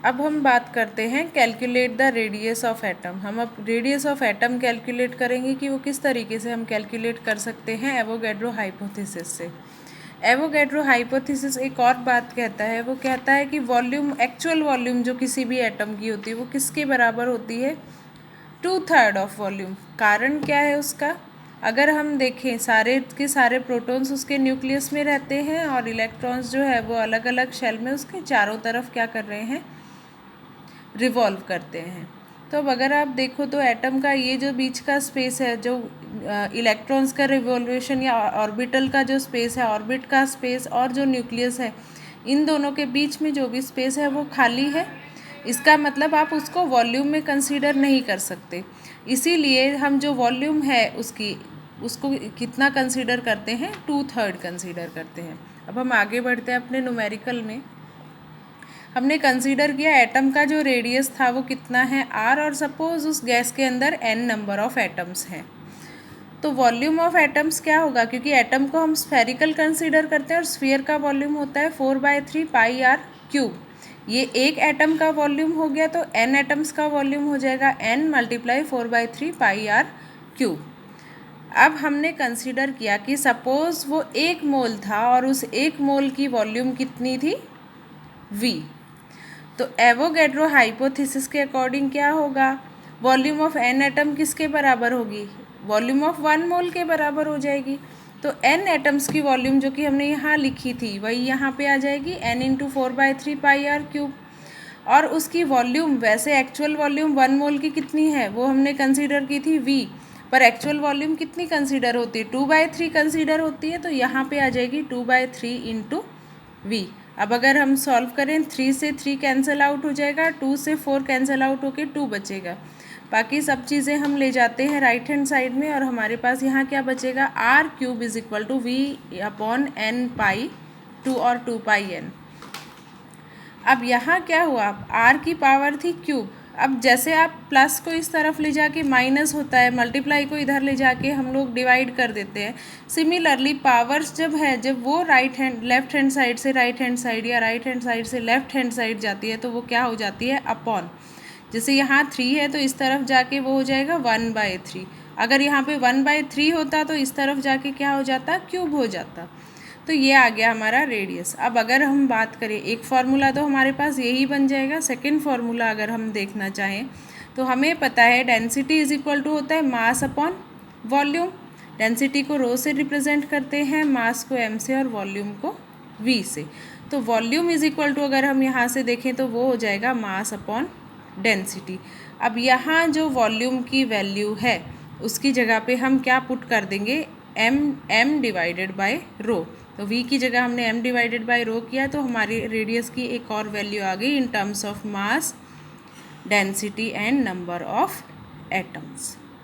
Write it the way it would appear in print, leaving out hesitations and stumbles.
अब हम बात करते हैं calculate the radius of atom. हम अब रेडियस ऑफ एटम कैलकुलेट करेंगे कि वो किस तरीके से हम कैलकुलेट कर सकते हैं एवोगैड्रो हाइपोथेसिस से। एवोगैड्रो हाइपोथेसिस एक और बात कहता है, वो कहता है कि वॉल्यूम, एक्चुअल वॉल्यूम जो किसी भी एटम की होती है वो किसके बराबर होती है, 2/3 ऑफ वॉल्यूम। कारण क्या है उसका, अगर हम देखें सारे के सारे प्रोटॉन्स उसके न्यूक्लियस में रहते हैं और इलेक्ट्रॉन्स जो है वो अलग अलग शेल में उसके चारों तरफ क्या कर रहे हैं, रिवॉल्व करते हैं। तो अब अगर आप देखो तो एटम का ये जो बीच का स्पेस है, जो इलेक्ट्रॉन्स का रिवॉल्यूशन या ऑर्बिटल का जो स्पेस है, ऑर्बिट का स्पेस और जो न्यूक्लियस है, इन दोनों के बीच में जो भी स्पेस है वो खाली है। इसका मतलब आप उसको वॉल्यूम में कंसीडर नहीं कर सकते। इसीलिए हम जो वॉल्यूम है उसको कितना कंसीडर करते हैं, 2/3 कंसीडर करते हैं। अब हम आगे बढ़ते हैं अपने न्यूमेरिकल में। हमने कंसीडर किया एटम का जो रेडियस था वो कितना है, r, और सपोज उस गैस के अंदर n नंबर ऑफ एटम्स हैं। तो वॉल्यूम ऑफ एटम्स क्या होगा, क्योंकि एटम को हम स्फेरिकल कंसीडर करते हैं और स्फीयर का वॉल्यूम होता है 4/3 पाई r क्यूब। ये एक एटम का वॉल्यूम हो गया, तो n एटम्स का वॉल्यूम हो जाएगा n × 4/3 पाई r क्यूब। अब हमने कंसीडर किया कि सपोज वो 1 मोल था और उस 1 मोल की वॉल्यूम कितनी थी, v। तो एवोगैड्रो हाइपोथेसिस के अकॉर्डिंग क्या होगा, वॉल्यूम ऑफ n एटम किसके बराबर होगी, वॉल्यूम ऑफ 1 मोल के बराबर हो जाएगी। तो n एटम्स की वॉल्यूम जो कि हमने यहाँ लिखी थी वही यहाँ पे आ जाएगी, n × 4/3 पाई r क्यूब। और उसकी वॉल्यूम, वैसे एक्चुअल वॉल्यूम 1 मोल की कितनी है वो हमने कंसीडर की थी v, पर एक्चुअल वॉल्यूम कितनी कंसीडर होती है, 2/3 कंसीडर होती है। तो यहाँ पे आ जाएगी 2/3 × v। अब अगर हम सॉल्व करें, 3 से 3 कैंसिल आउट हो जाएगा, 2 से 4 कैंसिल आउट होके 2 बचेगा। बाकी सब चीज़ें हम ले जाते हैं राइट हैंड साइड में और हमारे पास यहाँ क्या बचेगा, r³ = v/n पाई 2 और 2 पाई n। अब यहाँ क्या हुआ, r की पावर थी क्यूब। अब जैसे आप प्लस को इस तरफ ले जाके माइनस होता है, मल्टीप्लाई को इधर ले जाके हम लोग डिवाइड कर देते हैं। सिमिलरली पावर्स जब वो लेफ्ट हैंड साइड से राइट हैंड साइड या राइट हैंड साइड से लेफ्ट हैंड साइड जाती है तो वो क्या हो जाती है, अपॉन। जैसे यहाँ 3 है तो इस तरफ जाके वो हो जाएगा 1/3। अगर यहाँ पे 1/3 होता तो इस तरफ जाके क्या हो जाता, क्यूब हो जाता। तो ये आ गया हमारा रेडियस। अब अगर हम बात करें, एक फार्मूला तो हमारे पास यही बन जाएगा। सेकंड फार्मूला अगर हम देखना चाहें तो हमें पता है डेंसिटी = होता है मास अपॉन वॉल्यूम। डेंसिटी को रो से रिप्रेजेंट करते हैं, मास को m से और वॉल्यूम को v से। तो वॉल्यूम = अगर हम यहाँ से देखें तो वो हो जाएगा मास अपॉन डेंसिटी। अब यहाँ जो वॉल्यूम की वैल्यू है उसकी जगह पे हम क्या पुट कर देंगे, m/रो। तो v की जगह हमने m/रो किया तो हमारी रेडियस की एक और वैल्यू आ गई in terms of mass, density and number of atoms.